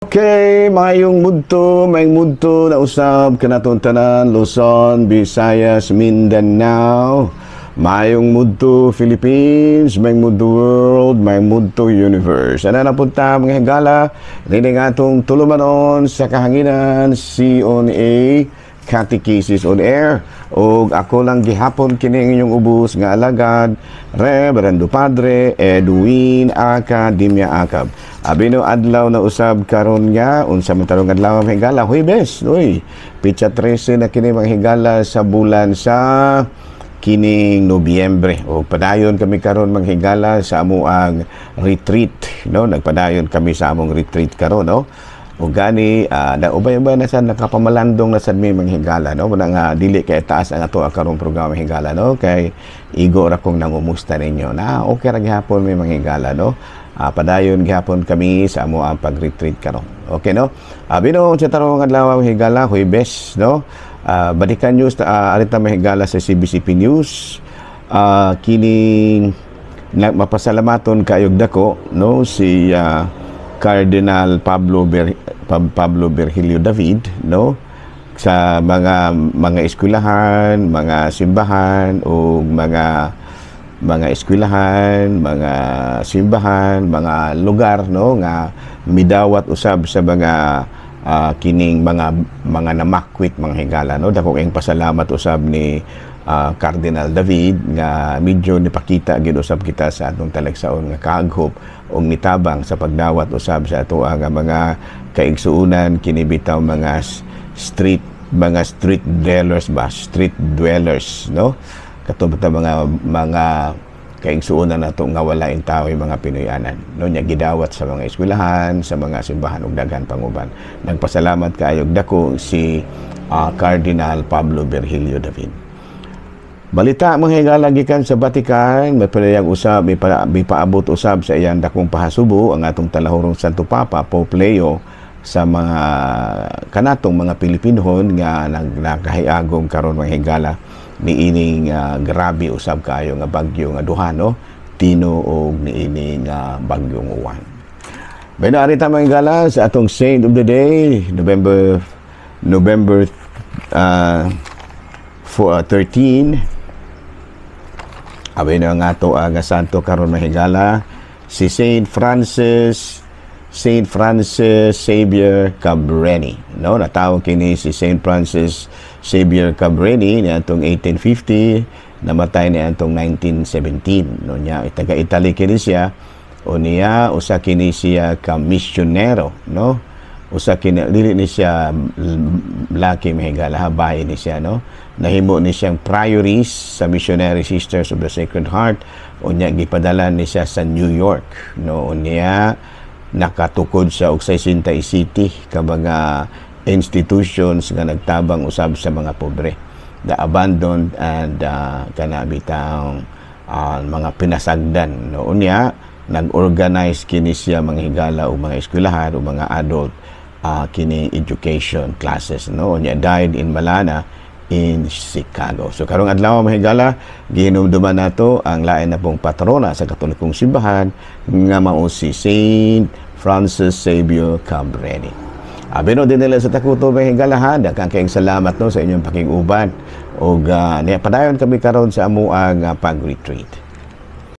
Okay, mayong mudto na usab kanatong tanan, Luzon, Visayas, Mindanao. Mayong mudto Philippines, mayong mudto world, mayong mudto universe. Ano na punta mga higala, rin atong tulumanon sa kahanginan, C.O.N.A. Catechesis on Air. O ako lang gihapon kining inyong ubos nga alagad, Reverendo Padre Edwin Academia Acab. Abino adlaw na usab karon nga unsa man tarong adlaw mga higala, Huwebes, uy, pitsa 13 na kini mga higala sa bulan sa kining Nobyembre. O padayon kami karon mga higala sa amuang retreat, no? Nagpadayon kami sa among retreat karon, no? O gani, ubay-ubay na sad nakapamalandong na sad may mga higala, no? Muna nga dili kay taas ang ato karong programa higala, no? Kay igo ra kong nangumusta ninyo na okay ra gihapon may mga higala, no? Padayon gihapon kami sa amo ang pag-retreat karon. Okay, no? Bino sa tarong adlaw higala, Huwebes, no? Balikan news arita may higala sa CBCP News. Kining mapasalamaton kayog dako, no? Si Cardinal Pablo Virgilio David, no, sa mga eskwelahan, mga simbahan o mga eskwelahan, mga simbahan, mga lugar, no, nga midawat usab sa mga kining mga namakwit mga higala, no. Dako kayong pasalamat usab ni Cardinal David nga medyo nipakita gid usab kita sa atong talagsaon nga kaaghop og nitabang sa pagdawat usab sa ato nga mga kaigsuonan kini bitaw mga street dwellers, no, katong mga kaigsuonan nato nga walaing tawo mga Pinoyanan, no, nya gidawat sa mga eskwelahan, sa mga simbahan ug daghan panguban. Nagpasalamat kaayo dako si Cardinal Pablo Virgilio David. Balita mga higala gikan sa Vatican, may palayang usab, may paabot usab sa iyang dakong pahasubo ang atong talahurong Santo Papa Pope Leo sa mga kanatong mga Pilipinohon nga nagkahiagom karon mga higala niining grabe usab kayo nga bagyo nga duha, no, Tino og niining bagyong Uwan. Bayno arita mga higala sa atong Saint of the Day, November 13. Abay na nga ito nga santo karon mahigala si Saint Francis Xavier Cabreni, no, natawag kini si Saint Francis Xavier Cabreni ni atong 1850, namatay ni atong 1917, no, nya taga Italy kini siya o niya usa kini siya ka misyonero, no, usa kini dili ni siya laki mahigala, habay ni siya, no, nahimo ni siyang priories sa Missionary Sisters of the Sacred Heart, unya gipadala ni siya sa New York, no, unya nakatukod sa og 60 city ka mga institutions nga nagtabang usab sa mga pobre, the abandoned and kanabitang mga pinasagdan, no, unya nag-organize kini siya mga higala o mga eskwelahan o mga adult kini education classes, no, unya died in Malana in Chicago. So karong adlaw mga higala gihinumduman nato ang lain na pong patrona sa Katolikong simbahan nga mao si Saint Francis Xavier Cabreni. Abino din nila sa takuto mga higala, daghang kayong salamat, no, sa inyong pakiguban og padayon kami karon sa amuang pag-retreat.